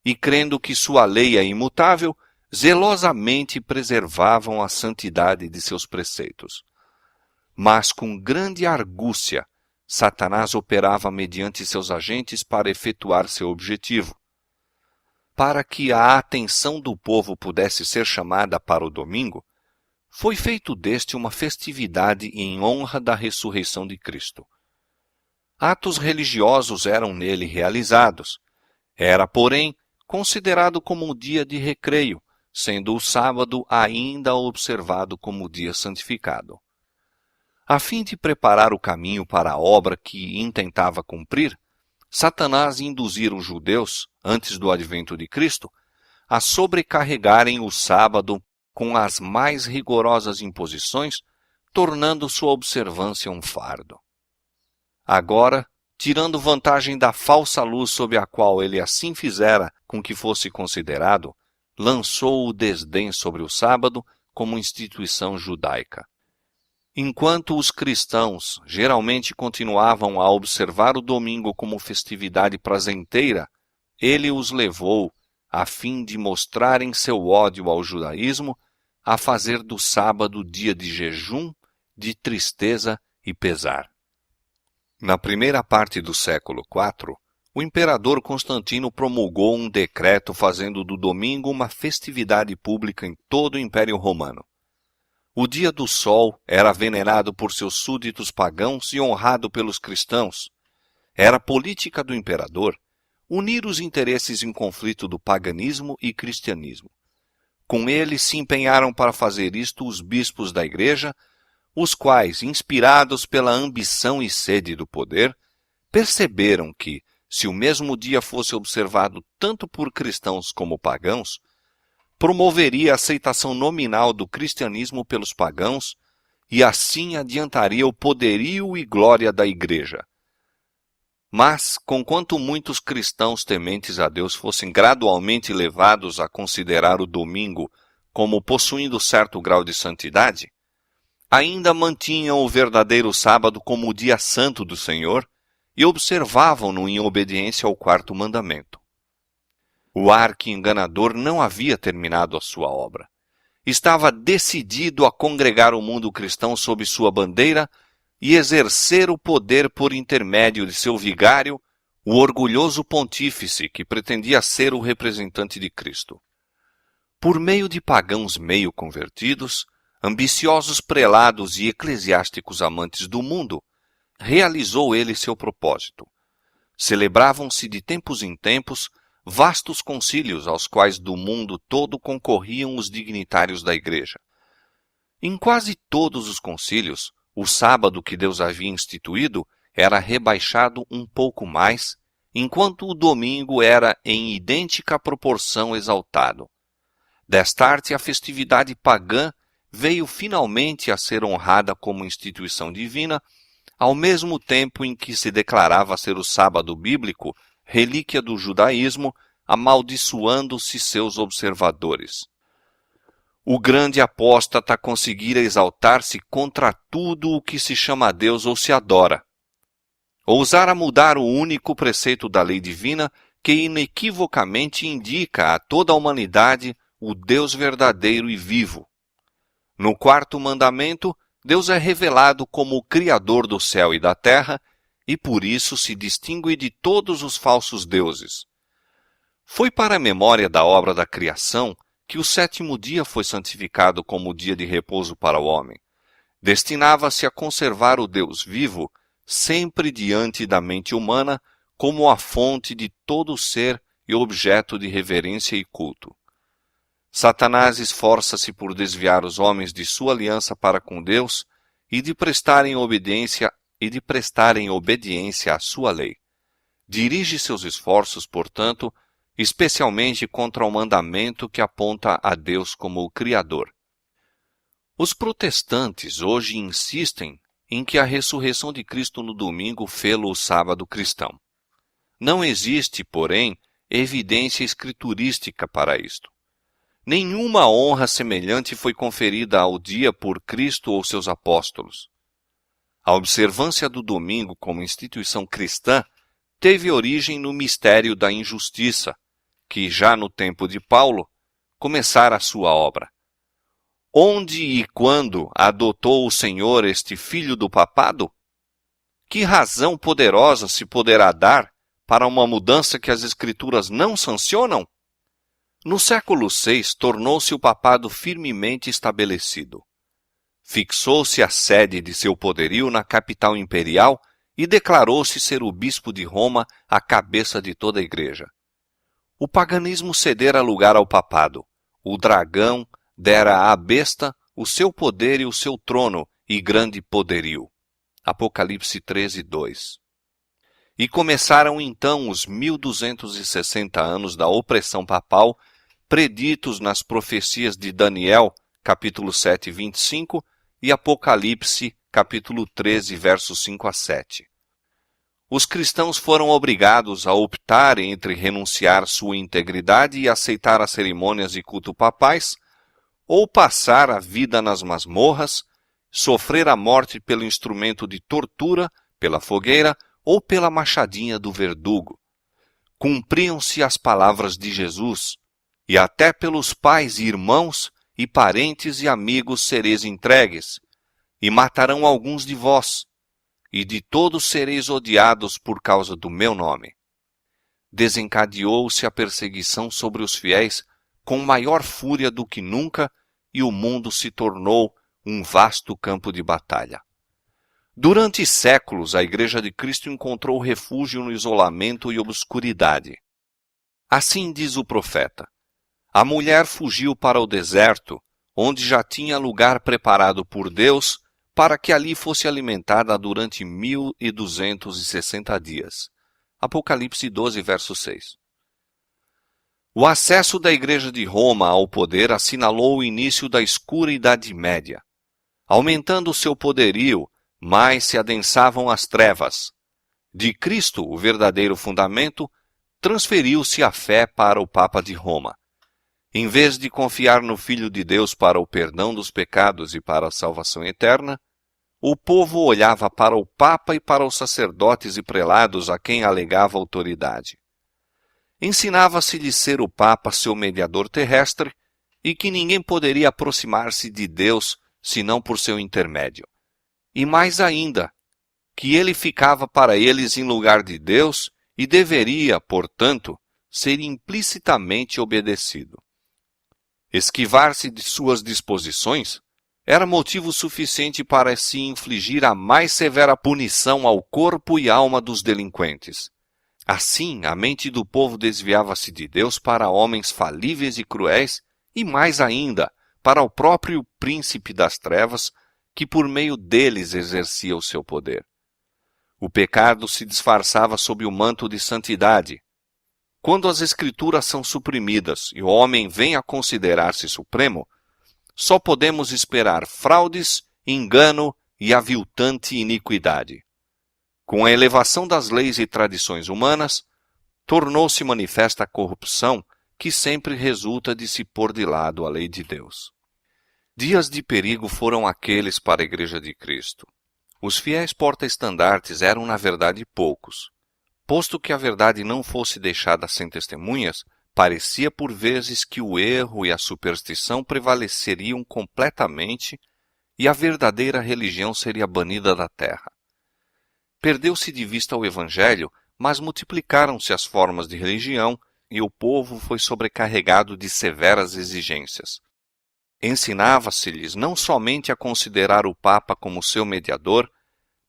e, crendo que sua lei é imutável, zelosamente preservavam a santidade de seus preceitos. Mas com grande argúcia, Satanás operava mediante seus agentes para efetuar seu objetivo. Para que a atenção do povo pudesse ser chamada para o domingo, foi feito deste uma festividade em honra da ressurreição de Cristo. Atos religiosos eram nele realizados. Era, porém, considerado como um dia de recreio, sendo o sábado ainda observado como dia santificado. A fim de preparar o caminho para a obra que intentava cumprir, Satanás induzira os judeus, antes do advento de Cristo, a sobrecarregarem o sábado com as mais rigorosas imposições, tornando sua observância um fardo. Agora, tirando vantagem da falsa luz sob a qual ele assim fizera com que fosse considerado, lançou o desdém sobre o sábado como instituição judaica. Enquanto os cristãos geralmente continuavam a observar o domingo como festividade prazenteira, ele os levou, a fim de mostrarem seu ódio ao judaísmo, a fazer do sábado dia de jejum, de tristeza e pesar. Na primeira parte do século IV, o imperador Constantino promulgou um decreto fazendo do domingo uma festividade pública em todo o Império Romano. O dia do sol era venerado por seus súditos pagãos e honrado pelos cristãos. Era política do imperador unir os interesses em conflito do paganismo e cristianismo. Com ele se empenharam para fazer isto os bispos da igreja, os quais, inspirados pela ambição e sede do poder, perceberam que, se o mesmo dia fosse observado tanto por cristãos como pagãos, promoveria a aceitação nominal do cristianismo pelos pagãos e assim adiantaria o poderio e glória da igreja. Mas, conquanto muitos cristãos tementes a Deus fossem gradualmente levados a considerar o domingo como possuindo certo grau de santidade, ainda mantinham o verdadeiro sábado como o dia santo do Senhor e observavam-no em obediência ao quarto mandamento. O arqui-enganador não havia terminado a sua obra. Estava decidido a congregar o mundo cristão sob sua bandeira e exercer o poder por intermédio de seu vigário, o orgulhoso pontífice que pretendia ser o representante de Cristo. Por meio de pagãos meio convertidos, ambiciosos prelados e eclesiásticos amantes do mundo, realizou ele seu propósito. Celebravam-se de tempos em tempos vastos concílios aos quais do mundo todo concorriam os dignitários da igreja. Em quase todos os concílios, o sábado que Deus havia instituído era rebaixado um pouco mais, enquanto o domingo era em idêntica proporção exaltado. Destarte, a festividade pagã veio finalmente a ser honrada como instituição divina, ao mesmo tempo em que se declarava ser o sábado bíblico relíquia do judaísmo, amaldiçoando-se seus observadores. O grande apóstata conseguira exaltar-se contra tudo o que se chama Deus ou se adora. Ousara mudar o único preceito da lei divina que inequivocamente indica a toda a humanidade o Deus verdadeiro e vivo. No quarto mandamento, Deus é revelado como o Criador do céu e da terra e por isso se distingue de todos os falsos deuses. Foi para a memória da obra da criação que o sétimo dia foi santificado como dia de repouso para o homem. Destinava-se a conservar o Deus vivo sempre diante da mente humana como a fonte de todo ser e objeto de reverência e culto. Satanás esforça-se por desviar os homens de sua aliança para com Deus e de prestarem obediência à sua lei. Dirige seus esforços, portanto, especialmente contra o mandamento que aponta a Deus como o Criador. Os protestantes hoje insistem em que a ressurreição de Cristo no domingo fê-lo o sábado cristão. Não existe, porém, evidência escriturística para isto. Nenhuma honra semelhante foi conferida ao dia por Cristo ou seus apóstolos. A observância do domingo como instituição cristã teve origem no mistério da injustiça, que já no tempo de Paulo começara a sua obra. Onde e quando adotou o Senhor este filho do papado? Que razão poderosa se poderá dar para uma mudança que as Escrituras não sancionam? No século VI, tornou-se o papado firmemente estabelecido. Fixou-se a sede de seu poderio na capital imperial e declarou-se ser o bispo de Roma a cabeça de toda a igreja. O paganismo cedera lugar ao papado. O dragão dera à besta o seu poder e o seu trono e grande poderio. Apocalipse 13:2. E começaram então os 1260 anos da opressão papal, preditos nas profecias de Daniel, capítulo 7, 25, e Apocalipse, capítulo 13, versos 5 a 7. Os cristãos foram obrigados a optar entre renunciar sua integridade e aceitar as cerimônias de culto papais, ou passar a vida nas masmorras, sofrer a morte pelo instrumento de tortura, pela fogueira ou pela machadinha do verdugo. Cumpriam-se as palavras de Jesus, e até pelos pais e irmãos e parentes e amigos sereis entregues, e matarão alguns de vós, e de todos sereis odiados por causa do meu nome. Desencadeou-se a perseguição sobre os fiéis com maior fúria do que nunca, e o mundo se tornou um vasto campo de batalha. Durante séculos, a Igreja de Cristo encontrou refúgio no isolamento e obscuridade. Assim diz o profeta: a mulher fugiu para o deserto, onde já tinha lugar preparado por Deus, para que ali fosse alimentada durante 1260 dias. Apocalipse 12, verso 6. O acesso da Igreja de Roma ao poder assinalou o início da escura Idade Média. Aumentando seu poderio, mais se adensavam as trevas. De Cristo, o verdadeiro fundamento, transferiu-se a fé para o Papa de Roma. Em vez de confiar no Filho de Deus para o perdão dos pecados e para a salvação eterna, o povo olhava para o Papa e para os sacerdotes e prelados a quem alegava autoridade. Ensinava-se-lhe ser o Papa seu mediador terrestre e que ninguém poderia aproximar-se de Deus senão por seu intermédio. E mais ainda, que ele ficava para eles em lugar de Deus e deveria, portanto, ser implicitamente obedecido. Esquivar-se de suas disposições era motivo suficiente para se infligir a mais severa punição ao corpo e alma dos delinquentes. Assim, a mente do povo desviava-se de Deus para homens falíveis e cruéis, e mais ainda, para o próprio príncipe das trevas, que por meio deles exercia o seu poder. O pecado se disfarçava sob o manto de santidade. Quando as Escrituras são suprimidas e o homem vem a considerar-se supremo, só podemos esperar fraudes, engano e aviltante iniquidade. Com a elevação das leis e tradições humanas, tornou-se manifesta a corrupção que sempre resulta de se pôr de lado a lei de Deus. Dias de perigo foram aqueles para a Igreja de Cristo. Os fiéis porta-estandartes eram, na verdade, poucos. Posto que a verdade não fosse deixada sem testemunhas, parecia por vezes que o erro e a superstição prevaleceriam completamente e a verdadeira religião seria banida da terra. Perdeu-se de vista o Evangelho, mas multiplicaram-se as formas de religião e o povo foi sobrecarregado de severas exigências. Ensinava-se-lhes não somente a considerar o Papa como seu mediador,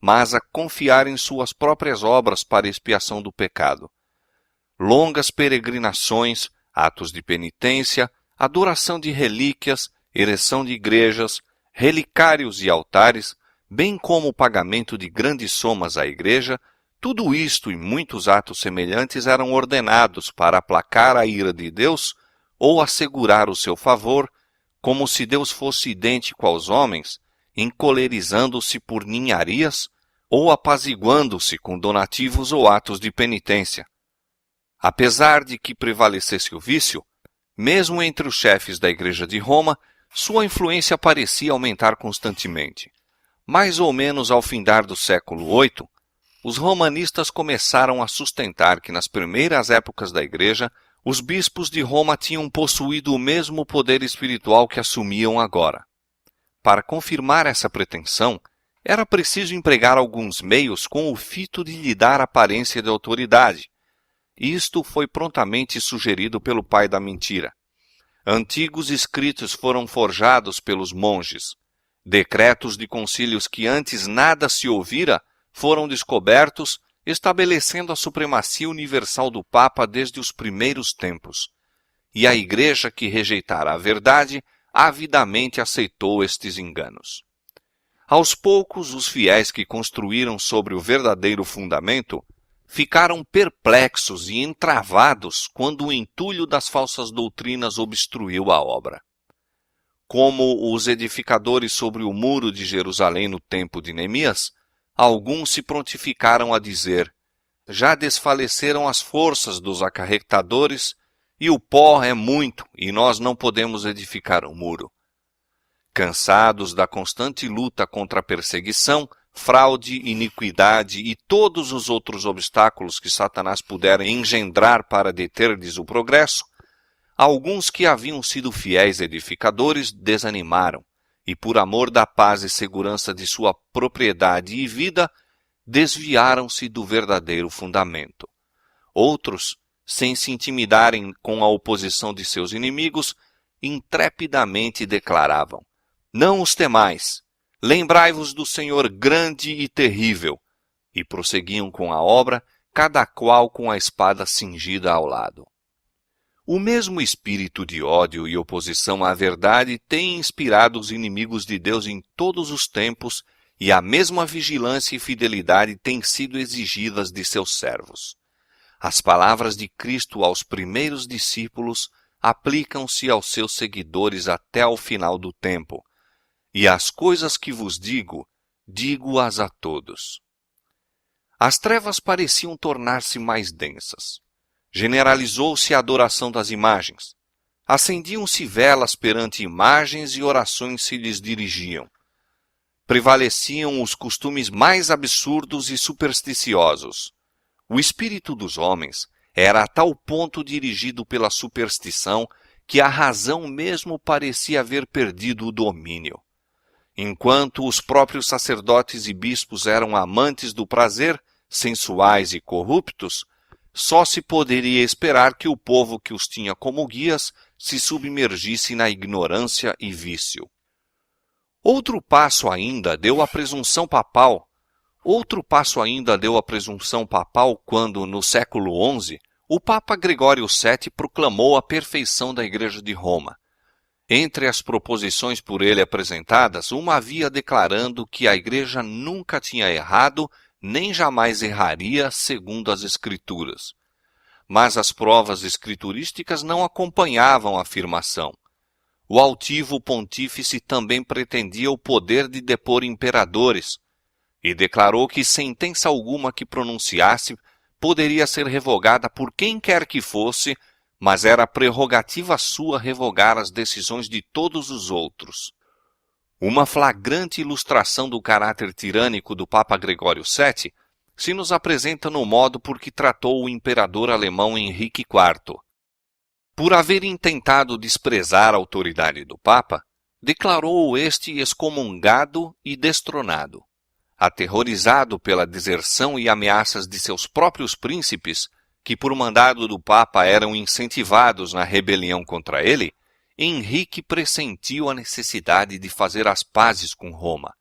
mas a confiar em suas próprias obras para a expiação do pecado. Longas peregrinações, atos de penitência, adoração de relíquias, ereção de igrejas, relicários e altares, bem como o pagamento de grandes somas à igreja, tudo isto e muitos atos semelhantes eram ordenados para aplacar a ira de Deus ou assegurar o seu favor, como se Deus fosse idêntico aos homens, encolerizando-se por ninharias ou apaziguando-se com donativos ou atos de penitência. Apesar de que prevalecesse o vício, mesmo entre os chefes da Igreja de Roma, sua influência parecia aumentar constantemente. Mais ou menos ao findar do século VIII, os romanistas começaram a sustentar que nas primeiras épocas da Igreja, os bispos de Roma tinham possuído o mesmo poder espiritual que assumiam agora. Para confirmar essa pretensão, era preciso empregar alguns meios com o fito de lhe dar aparência de autoridade. Isto foi prontamente sugerido pelo pai da mentira. Antigos escritos foram forjados pelos monges. Decretos de concílios que antes nada se ouvira foram descobertos, estabelecendo a supremacia universal do Papa desde os primeiros tempos. E a Igreja que rejeitara a verdade, avidamente aceitou estes enganos. Aos poucos, os fiéis que construíram sobre o verdadeiro fundamento ficaram perplexos e entravados quando o entulho das falsas doutrinas obstruiu a obra. Como os edificadores sobre o muro de Jerusalém no tempo de Neemias, alguns se prontificaram a dizer: já desfaleceram as forças dos acarretadores, e o pó é muito, e nós não podemos edificar o muro. Cansados da constante luta contra a perseguição, fraude, iniquidade e todos os outros obstáculos que Satanás pudera engendrar para deter-lhes o progresso, alguns que haviam sido fiéis edificadores desanimaram e, por amor da paz e segurança de sua propriedade e vida, desviaram-se do verdadeiro fundamento. Outros, sem se intimidarem com a oposição de seus inimigos, intrepidamente declaravam: não os temais, lembrai-vos do Senhor grande e terrível, e prosseguiam com a obra, cada qual com a espada cingida ao lado. O mesmo espírito de ódio e oposição à verdade tem inspirado os inimigos de Deus em todos os tempos, e a mesma vigilância e fidelidade têm sido exigidas de seus servos. As palavras de Cristo aos primeiros discípulos aplicam-se aos seus seguidores até ao final do tempo. E as coisas que vos digo, digo-as a todos. As trevas pareciam tornar-se mais densas. Generalizou-se a adoração das imagens. Acendiam-se velas perante imagens e orações se lhes dirigiam. Prevaleciam os costumes mais absurdos e supersticiosos. O espírito dos homens era a tal ponto dirigido pela superstição que a razão mesmo parecia haver perdido o domínio. Enquanto os próprios sacerdotes e bispos eram amantes do prazer, sensuais e corruptos, só se poderia esperar que o povo que os tinha como guias se submergisse na ignorância e vício. Outro passo ainda deu a presunção papal quando, no século XI, o Papa Gregório VII proclamou a perfeição da Igreja de Roma. Entre as proposições por ele apresentadas, uma havia declarando que a Igreja nunca tinha errado, nem jamais erraria, segundo as Escrituras. Mas as provas escriturísticas não acompanhavam a afirmação. O altivo pontífice também pretendia o poder de depor imperadores, e declarou que sentença alguma que pronunciasse poderia ser revogada por quem quer que fosse, mas era prerrogativa sua revogar as decisões de todos os outros. Uma flagrante ilustração do caráter tirânico do Papa Gregório VII se nos apresenta no modo por que tratou o imperador alemão Henrique IV. Por haver intentado desprezar a autoridade do Papa, declarou-o este excomungado e destronado. Aterrorizado pela deserção e ameaças de seus próprios príncipes, que por mandado do Papa eram incentivados na rebelião contra ele, Henrique pressentiu a necessidade de fazer as pazes com Roma.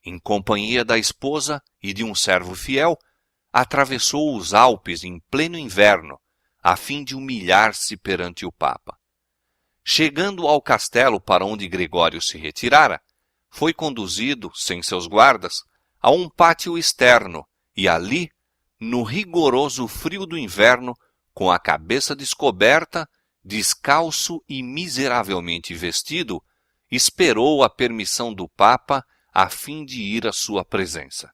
Em companhia da esposa e de um servo fiel, atravessou os Alpes em pleno inverno, a fim de humilhar-se perante o Papa. Chegando ao castelo para onde Gregório se retirara, foi conduzido, sem seus guardas, a um pátio externo e ali, no rigoroso frio do inverno, com a cabeça descoberta, descalço e miseravelmente vestido, esperou a permissão do Papa a fim de ir à sua presença.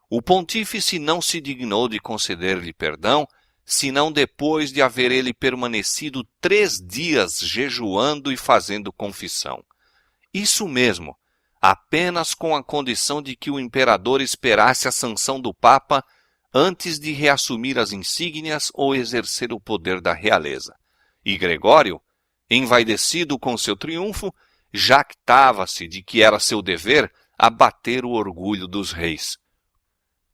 O pontífice não se dignou de conceder-lhe perdão, senão depois de haver ele permanecido 3 dias jejuando e fazendo confissão. Isso mesmo, apenas com a condição de que o imperador esperasse a sanção do Papa antes de reassumir as insígnias ou exercer o poder da realeza. E Gregório, envaidecido com seu triunfo, jactava-se de que era seu dever abater o orgulho dos reis.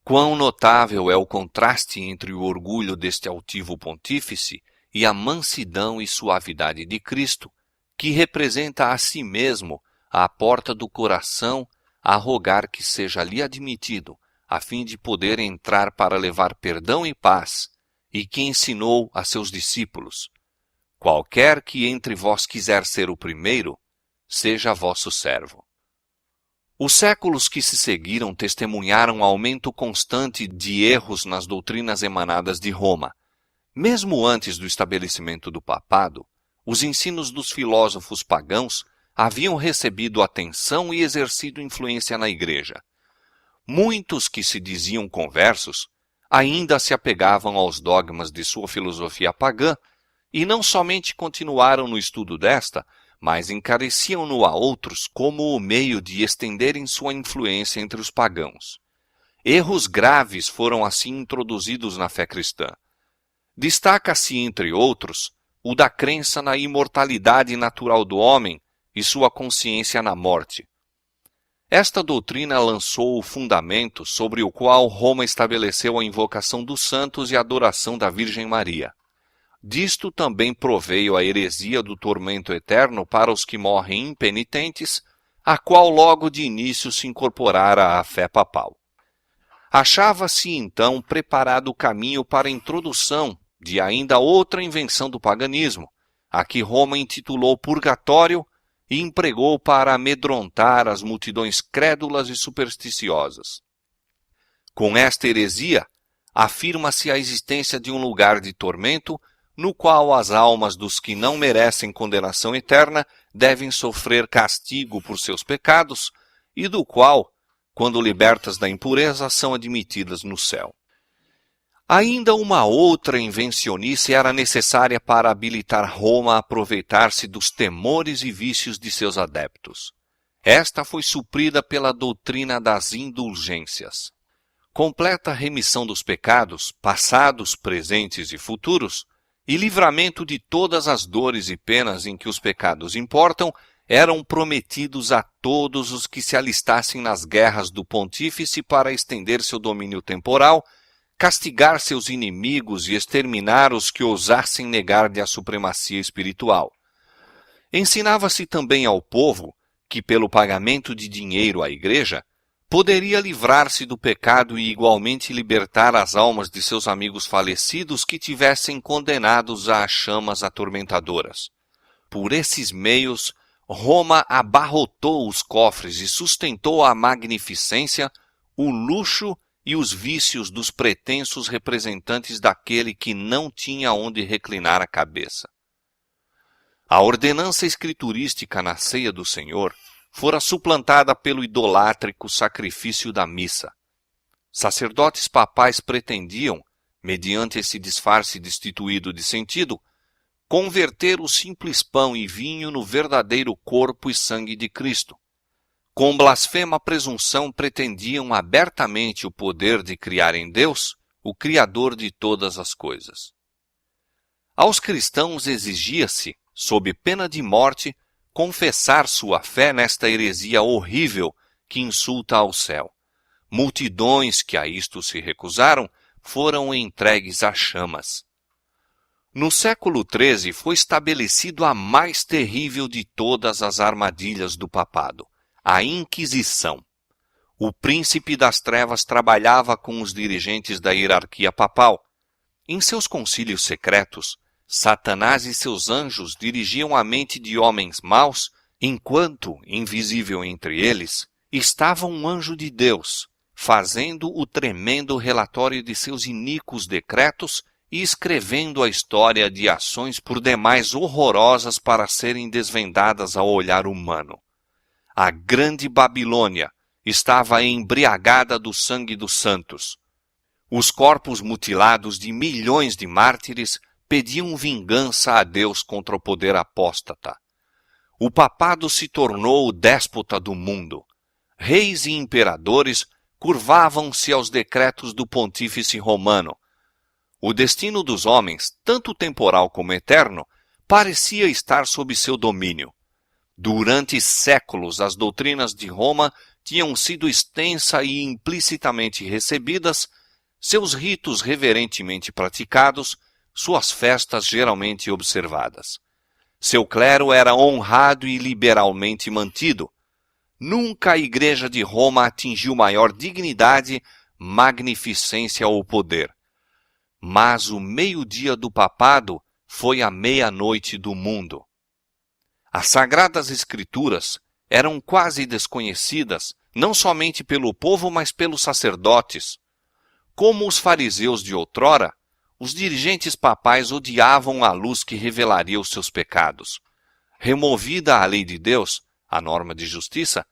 Quão notável é o contraste entre o orgulho deste altivo pontífice e a mansidão e suavidade de Cristo, que representa a si mesmo à porta do coração a rogar que seja lhe admitido, a fim de poder entrar para levar perdão e paz, e que ensinou a seus discípulos: qualquer que entre vós quiser ser o primeiro, seja vosso servo. Os séculos que se seguiram testemunharam aumento constante de erros nas doutrinas emanadas de Roma. Mesmo antes do estabelecimento do papado, os ensinos dos filósofos pagãos haviam recebido atenção e exercido influência na Igreja. Muitos que se diziam conversos ainda se apegavam aos dogmas de sua filosofia pagã e não somente continuaram no estudo desta, mas encareciam-no a outros como o meio de estenderem sua influência entre os pagãos. Erros graves foram assim introduzidos na fé cristã. Destaca-se, entre outros, o da crença na imortalidade natural do homem e sua consciência na morte. Esta doutrina lançou o fundamento sobre o qual Roma estabeleceu a invocação dos santos e a adoração da Virgem Maria. Disto também proveio a heresia do tormento eterno para os que morrem impenitentes, a qual logo de início se incorporara à fé papal. Achava-se então preparado o caminho para a introdução de ainda outra invenção do paganismo, a que Roma intitulou purgatório e empregou para amedrontar as multidões crédulas e supersticiosas. Com esta heresia, afirma-se a existência de um lugar de tormento no qual as almas dos que não merecem condenação eterna devem sofrer castigo por seus pecados e do qual, quando libertas da impureza, são admitidas no céu. Ainda uma outra invencionice era necessária para habilitar Roma a aproveitar-se dos temores e vícios de seus adeptos. Esta foi suprida pela doutrina das indulgências. Completa remissão dos pecados, passados, presentes e futuros, e livramento de todas as dores e penas em que os pecados importam, eram prometidos a todos os que se alistassem nas guerras do pontífice para estender seu domínio temporal, castigar seus inimigos e exterminar os que ousassem negar-lhe a supremacia espiritual. Ensinava-se também ao povo que, pelo pagamento de dinheiro à Igreja, poderia livrar-se do pecado e igualmente libertar as almas de seus amigos falecidos que tivessem condenados às chamas atormentadoras. Por esses meios, Roma abarrotou os cofres e sustentou a magnificência, o luxo e os vícios dos pretensos representantes daquele que não tinha onde reclinar a cabeça. A ordenança escriturística na ceia do Senhor fora suplantada pelo idolátrico sacrifício da missa. Sacerdotes papais pretendiam, mediante esse disfarce destituído de sentido, converter o simples pão e vinho no verdadeiro corpo e sangue de Cristo. Com blasfema presunção pretendiam abertamente o poder de criar em Deus, o Criador de todas as coisas. Aos cristãos exigia-se, sob pena de morte, confessar sua fé nesta heresia horrível que insulta ao céu. Multidões que a isto se recusaram foram entregues às chamas. No século XIII foi estabelecido a mais terrível de todas as armadilhas do papado, a Inquisição. O príncipe das trevas trabalhava com os dirigentes da hierarquia papal. Em seus concílios secretos, Satanás e seus anjos dirigiam a mente de homens maus, enquanto, invisível entre eles, estava um anjo de Deus, fazendo o tremendo relatório de seus iníquos decretos e escrevendo a história de ações por demais horrorosas para serem desvendadas ao olhar humano. a grande Babilônia estava embriagada do sangue dos santos. Os corpos mutilados de milhões de mártires pediam vingança a Deus contra o poder apóstata. O papado se tornou o déspota do mundo. Reis e imperadores curvavam-se aos decretos do pontífice romano. O destino dos homens, tanto temporal como eterno, parecia estar sob seu domínio. Durante séculos, as doutrinas de Roma tinham sido extensa e implicitamente recebidas, seus ritos reverentemente praticados, suas festas geralmente observadas. Seu clero era honrado e liberalmente mantido. Nunca a Igreja de Roma atingiu maior dignidade, magnificência ou poder. Mas o meio-dia do papado foi a meia-noite do mundo. As Sagradas Escrituras eram quase desconhecidas, não somente pelo povo, mas pelos sacerdotes. Como os fariseus de outrora, os dirigentes papais odiavam a luz que revelaria os seus pecados. Removida a lei de Deus, a norma de justiça,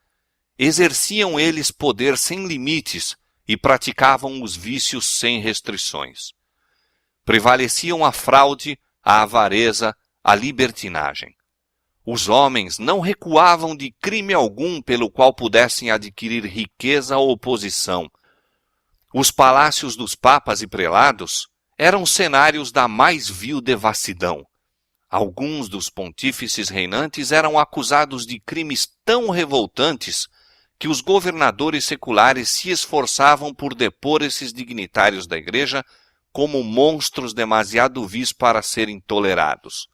exerciam eles poder sem limites e praticavam os vícios sem restrições. Prevaleciam a fraude, a avareza, a libertinagem. Os homens não recuavam de crime algum pelo qual pudessem adquirir riqueza ou posição. Os palácios dos papas e prelados eram cenários da mais vil devassidão. Alguns dos pontífices reinantes eram acusados de crimes tão revoltantes que os governadores seculares se esforçavam por depor esses dignitários da Igreja como monstros demasiado vis para serem tolerados.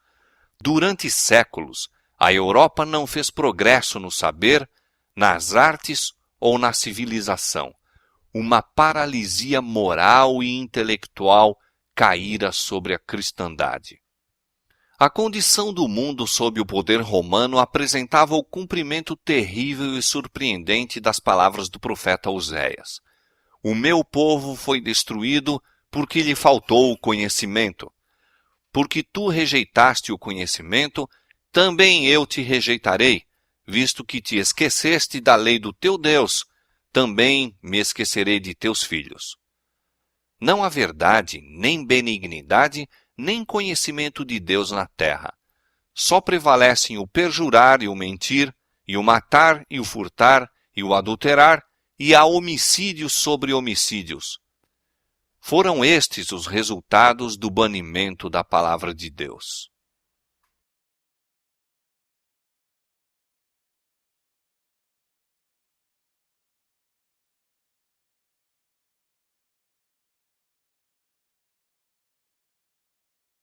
Durante séculos, a Europa não fez progresso no saber, nas artes ou na civilização. Uma paralisia moral e intelectual caíra sobre a cristandade. A condição do mundo sob o poder romano apresentava o cumprimento terrível e surpreendente das palavras do profeta Oséias. O meu povo foi destruído porque lhe faltou o conhecimento. Porque tu rejeitaste o conhecimento, também eu te rejeitarei, visto que te esqueceste da lei do teu Deus, também me esquecerei de teus filhos. Não há verdade, nem benignidade, nem conhecimento de Deus na terra. Só prevalecem o perjurar e o mentir, e o matar e o furtar, e o adulterar, e há homicídios sobre homicídios. Foram estes os resultados do banimento da palavra de Deus.